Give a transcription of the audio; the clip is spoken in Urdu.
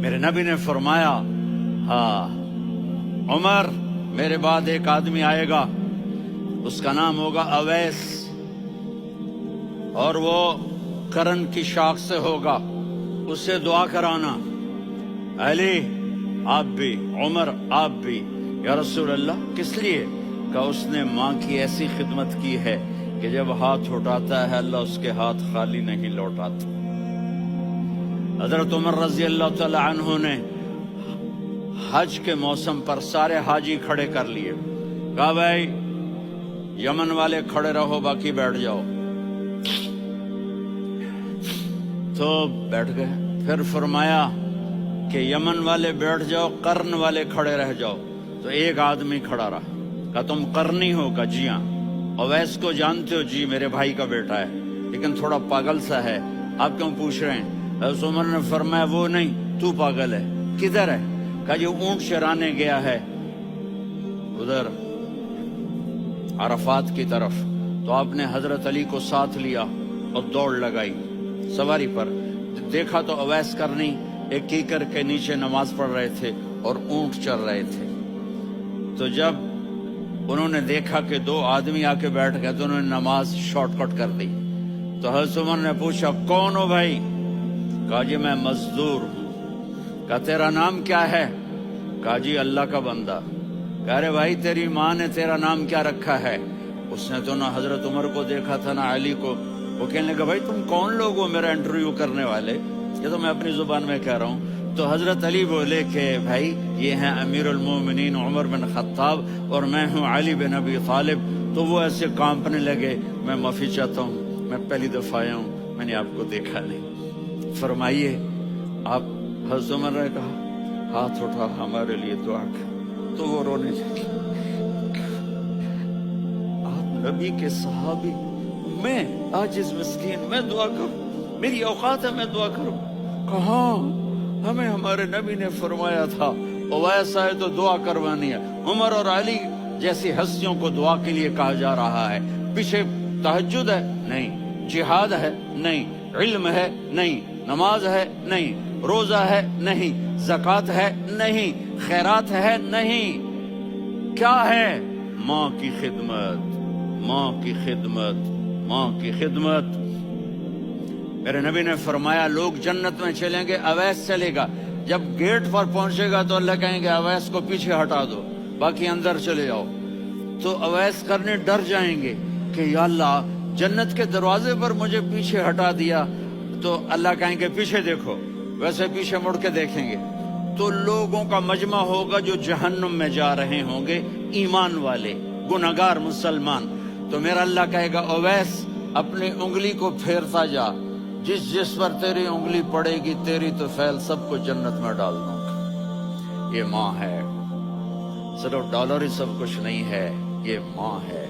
میرے نبی نے فرمایا ہاں عمر میرے بعد ایک آدمی آئے گا، اس کا نام ہوگا اویس، اور وہ کرن کی شاخ سے ہوگا، اس سے دعا کرانا۔ علی آپ بھی، عمر آپ بھی۔ یا رسول اللہ کس لیے؟ کہ اس نے ماں کی ایسی خدمت کی ہے کہ جب ہاتھ اٹھاتا ہے اللہ اس کے ہاتھ خالی نہیں لوٹاتا۔ حضرت عمر رضی اللہ تعالی عنہ نے حج کے موسم پر سارے حاجی کھڑے کر لیے، کہا بھائی یمن والے کھڑے رہو، باقی بیٹھ جاؤ۔ تو بیٹھ گئے۔ پھر فرمایا کہ یمن والے بیٹھ جاؤ، قرن والے کھڑے رہ جاؤ۔ تو ایک آدمی کھڑا رہا، کہا تم قرنی ہو؟ کہا جی ہاں۔ اویس کو جانتے ہو؟ جی میرے بھائی کا بیٹا ہے، لیکن تھوڑا پاگل سا ہے، آپ کیوں پوچھ رہے ہیں؟ حضرت عمر نے فرمایا وہ نہیں، تو پاگل ہے۔ کدھر ہے؟ کہا جی اونٹ چرانے گیا ہے ادھر عرفات کی طرف۔ تو آپ نے حضرت علی کو ساتھ لیا اور دوڑ لگائی سواری پر۔ دیکھا تو اویس کرنی ایک کیکر کے نیچے نماز پڑھ رہے تھے اور اونٹ چر رہے تھے۔ تو جب انہوں نے دیکھا کہ دو آدمی آ کے بیٹھ گئے تو انہوں نے نماز شارٹ کٹ کر دی۔ تو حضرت عمر نے پوچھا کون ہو بھائی؟ کہا جی میں مزدور ہوں۔ کہا تیرا نام کیا ہے؟ کہا جی اللہ کا بندہ۔ کہہ رہے بھائی تیری ماں نے تیرا نام کیا رکھا ہے؟ اس نے تو نہ حضرت عمر کو دیکھا تھا نہ علی کو۔ وہ کہنے لگا بھائی تم کون لوگ ہو میرا انٹرویو کرنے والے؟ یہ تو میں اپنی زبان میں کہہ رہا ہوں۔ تو حضرت علی بولے کہ بھائی یہ ہیں امیر المومنین عمر بن خطاب اور میں ہوں علی بن ابی طالب۔ تو وہ ایسے کانپنے لگے، میں معافی چاہتا ہوں، میں پہلی دفعہ آیا ہوں، میں نے آپ کو دیکھا نہیں، فرمائیے آپ۔ حضرت عمر نے کہا ہاتھ اٹھا ہمارے لیے دعا کر۔ تو وہ رونے لگے۔ آپ نبی کے صحابی، میں عاجز مسکین، میں دعا کروں؟ میری اوقات ہے میں دعا کروں؟ کہاں، ہمیں ہمارے نبی نے فرمایا تھا اویس آئے تو دعا کروانی ہے۔ عمر اور علی جیسی ہستیوں کو دعا کے لیے کہا جا رہا ہے۔ پیچھے تہجد ہے؟ نہیں۔ جہاد ہے؟ نہیں۔ علم ہے؟ نہیں۔ نماز ہے؟ نہیں۔ روزہ ہے؟ نہیں۔ زکوٰۃ ہے؟ نہیں۔ خیرات ہے؟ نہیں۔ کیا ہے؟ ماں کی خدمت، ماں کی خدمت، ماں کی خدمت۔ میرے نبی نے فرمایا لوگ جنت میں چلیں گے، اویس چلے گا۔ جب گیٹ پر پہنچے گا تو اللہ کہیں گے اویس کو پیچھے ہٹا دو، باقی اندر چلے جاؤ۔ تو اویس کرنے ڈر جائیں گے کہ یا اللہ جنت کے دروازے پر مجھے پیچھے ہٹا دیا۔ تو اللہ کہیں گے پیچھے دیکھو، ویسے پیچھے مڑ کے دیکھیں گے تو لوگوں کا مجمع ہوگا جو جہنم میں جا رہے ہوں گے، ایمان والے، گنہگار مسلمان۔ تو میرا اللہ کہے گا اویس اپنی انگلی کو پھیرتا جا، جس جس پر تیری انگلی پڑے گی تیری تو فیل سب کو جنت میں ڈال دوں گا۔ یہ ماں ہے، صرف ڈالر ہی سب کچھ نہیں ہے، یہ ماں ہے۔